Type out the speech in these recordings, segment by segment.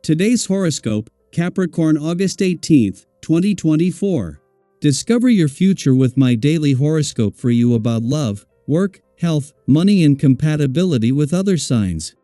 Today's horoscope, Capricorn August 18th, 2024. Discover your future with my daily horoscope for you about love, work, health, money and compatibility with other signs.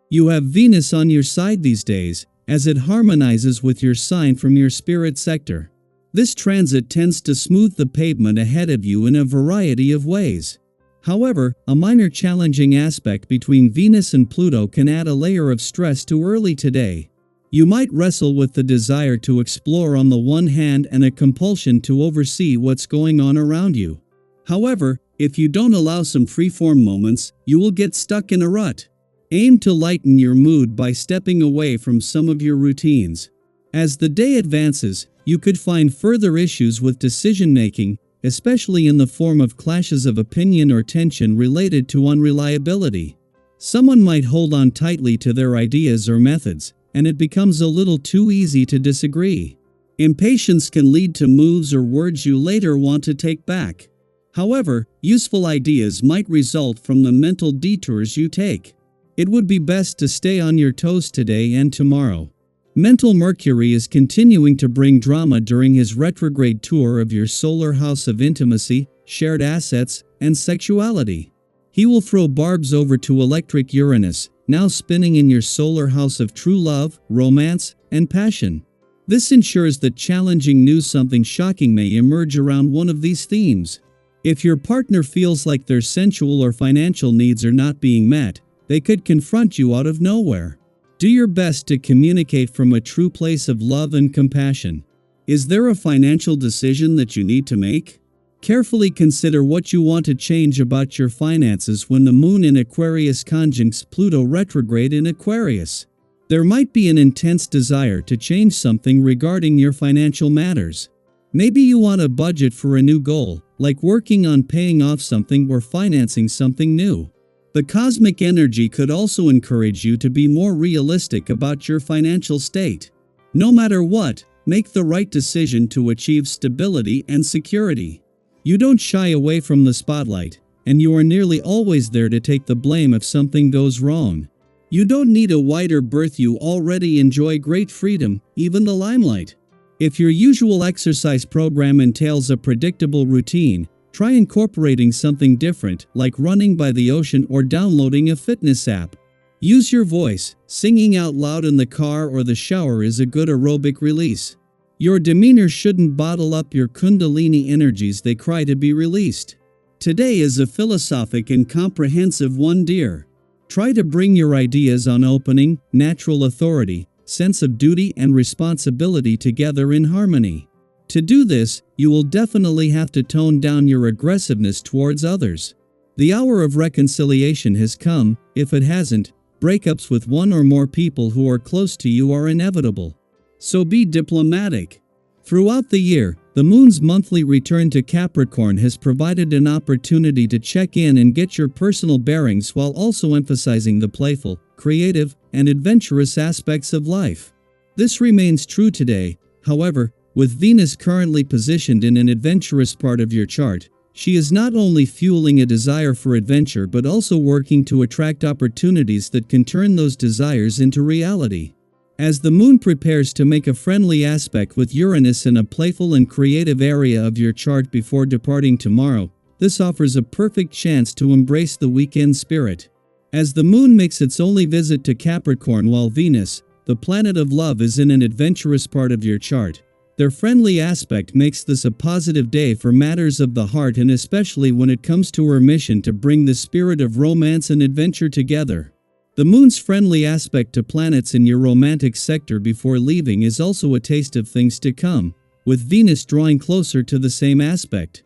You have Venus on your side these days, as it harmonizes with your sign from your spirit sector. This transit tends to smooth the pavement ahead of you in a variety of ways. However, a minor challenging aspect between Venus and Pluto can add a layer of stress too early today. You might wrestle with the desire to explore on the one hand and a compulsion to oversee what's going on around you. However, if you don't allow some freeform moments, you will get stuck in a rut. Aim to lighten your mood by stepping away from some of your routines. As the day advances, you could find further issues with decision-making, especially in the form of clashes of opinion or tension related to unreliability. Someone might hold on tightly to their ideas or methods, and it becomes a little too easy to disagree. Impatience can lead to moves or words you later want to take back. However, useful ideas might result from the mental detours you take. It would be best to stay on your toes today and tomorrow. Mental Mercury is continuing to bring drama during his retrograde tour of your solar house of intimacy, shared assets, and sexuality. He will throw barbs over to electric Uranus, now spinning in your solar house of true love, romance, and passion. This ensures that challenging news, something shocking may emerge around one of these themes. If your partner feels like their sensual or financial needs are not being met, they could confront you out of nowhere. Do your best to communicate from a true place of love and compassion. Is there a financial decision that you need to make? Carefully consider what you want to change about your finances when the Moon in Aquarius conjuncts Pluto retrograde in Aquarius. There might be an intense desire to change something regarding your financial matters. Maybe you want a budget for a new goal, like working on paying off something or financing something new. The cosmic energy could also encourage you to be more realistic about your financial state. No matter what, make the right decision to achieve stability and security. You don't shy away from the spotlight, and you are nearly always there to take the blame if something goes wrong. You don't need a wider berth, you already enjoy great freedom, even the limelight. If your usual exercise program entails a predictable routine, try incorporating something different, like running by the ocean or downloading a fitness app. Use your voice. Singing out loud in the car or the shower is a good aerobic release. Your demeanor shouldn't bottle up your kundalini energies, they cry to be released. Today is a philosophic and comprehensive one, dear. Try to bring your ideas on opening, natural authority, sense of duty and responsibility together in harmony. To do this, you will definitely have to tone down your aggressiveness towards others. The hour of reconciliation has come. If it hasn't, breakups with one or more people who are close to you are inevitable. So be diplomatic. Throughout the year, the Moon's monthly return to Capricorn has provided an opportunity to check in and get your personal bearings while also emphasizing the playful, creative, and adventurous aspects of life. This remains true today, however. With Venus currently positioned in an adventurous part of your chart, she is not only fueling a desire for adventure but also working to attract opportunities that can turn those desires into reality. As the Moon prepares to make a friendly aspect with Uranus in a playful and creative area of your chart before departing tomorrow, this offers a perfect chance to embrace the weekend spirit. As the Moon makes its only visit to Capricorn while Venus, the planet of love, is in an adventurous part of your chart, their friendly aspect makes this a positive day for matters of the heart, and especially when it comes to her mission to bring the spirit of romance and adventure together. The Moon's friendly aspect to planets in your romantic sector before leaving is also a taste of things to come, with Venus drawing closer to the same aspect.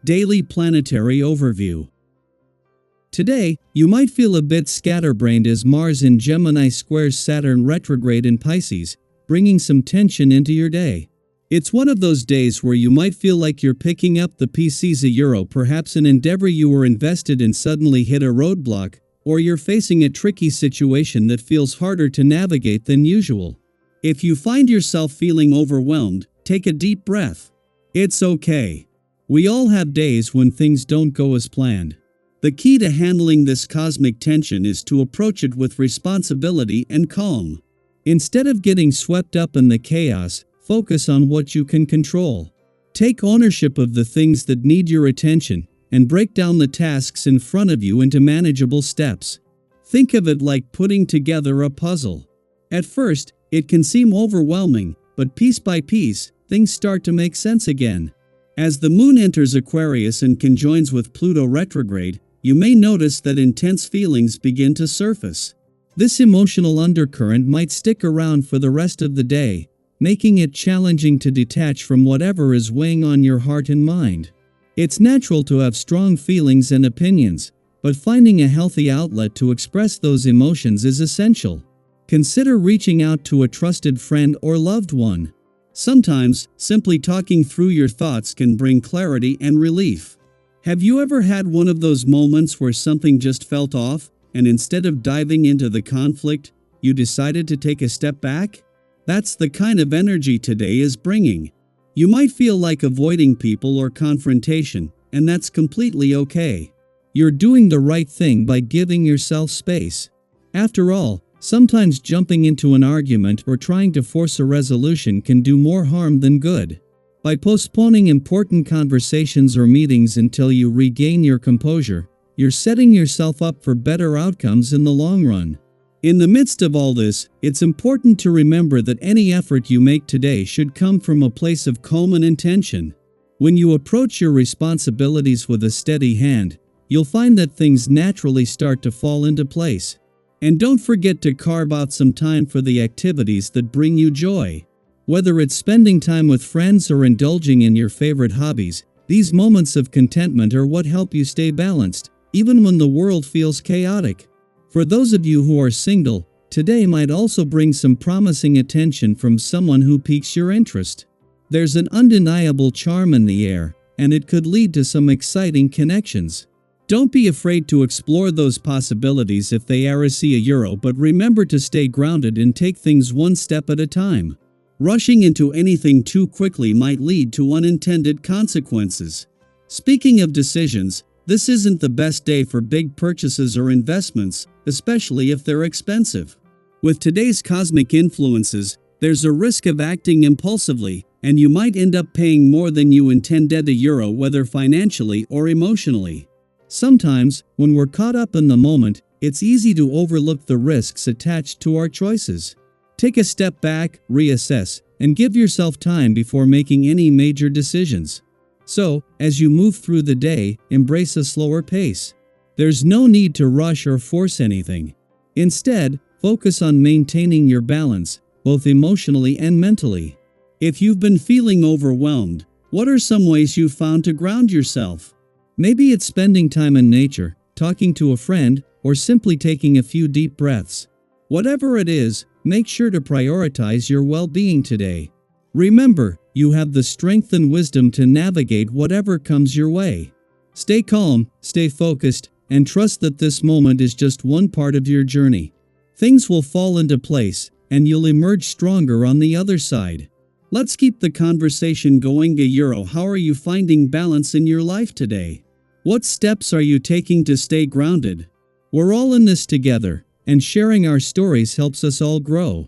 Daily Planetary Overview. Today, you might feel a bit scatterbrained as Mars in Gemini squares Saturn retrograde in Pisces, bringing some tension into your day. It's one of those days where you might feel like you're picking up the pieces a euro, perhaps an endeavor you were invested in suddenly hit a roadblock, or you're facing a tricky situation that feels harder to navigate than usual. If you find yourself feeling overwhelmed, take a deep breath. It's okay. We all have days when things don't go as planned. The key to handling this cosmic tension is to approach it with responsibility and calm. Instead of getting swept up in the chaos, focus on what you can control. Take ownership of the things that need your attention, and break down the tasks in front of you into manageable steps. Think of it like putting together a puzzle. At first, it can seem overwhelming, but piece by piece, things start to make sense again. As the moon enters Aquarius and conjoins with Pluto retrograde, you may notice that intense feelings begin to surface. This emotional undercurrent might stick around for the rest of the day, making it challenging to detach from whatever is weighing on your heart and mind. It's natural to have strong feelings and opinions, but finding a healthy outlet to express those emotions is essential. Consider reaching out to a trusted friend or loved one. Sometimes, simply talking through your thoughts can bring clarity and relief. Have you ever had one of those moments where something just felt off, and instead of diving into the conflict, you decided to take a step back? That's the kind of energy today is bringing. You might feel like avoiding people or confrontation, and that's completely okay. You're doing the right thing by giving yourself space. After all, sometimes jumping into an argument or trying to force a resolution can do more harm than good. By postponing important conversations or meetings until you regain your composure, you're setting yourself up for better outcomes in the long run. In the midst of all this, it's important to remember that any effort you make today should come from a place of calm and intention. When you approach your responsibilities with a steady hand, you'll find that things naturally start to fall into place. And don't forget to carve out some time for the activities that bring you joy. Whether it's spending time with friends or indulging in your favorite hobbies, these moments of contentment are what help you stay balanced, even when the world feels chaotic. For those of you who are single, today might also bring some promising attention from someone who piques your interest. There's an undeniable charm in the air, and it could lead to some exciting connections. Don't be afraid to explore those possibilities if they are euro, but remember to stay grounded and take things one step at a time. Rushing into anything too quickly might lead to unintended consequences. Speaking of decisions, this isn't the best day for big purchases or investments, especially if they're expensive. With today's cosmic influences, there's a risk of acting impulsively, and you might end up paying more than you intended euro, whether financially or emotionally. Sometimes, when we're caught up in the moment, it's easy to overlook the risks attached to our choices. Take a step back, reassess, and give yourself time before making any major decisions. So, as you move through the day, embrace a slower pace. There's no need to rush or force anything. Instead, focus on maintaining your balance, both emotionally and mentally. If you've been feeling overwhelmed, what are some ways you've found to ground yourself? Maybe it's spending time in nature, talking to a friend, or simply taking a few deep breaths. Whatever it is, make sure to prioritize your well-being today. Remember, you have the strength and wisdom to navigate whatever comes your way. Stay calm, stay focused, and trust that this moment is just one part of your journey. Things will fall into place, and you'll emerge stronger on the other side. Let's keep the conversation going. How are you finding balance in your life today? What steps are you taking to stay grounded? We're all in this together, and sharing our stories helps us all grow.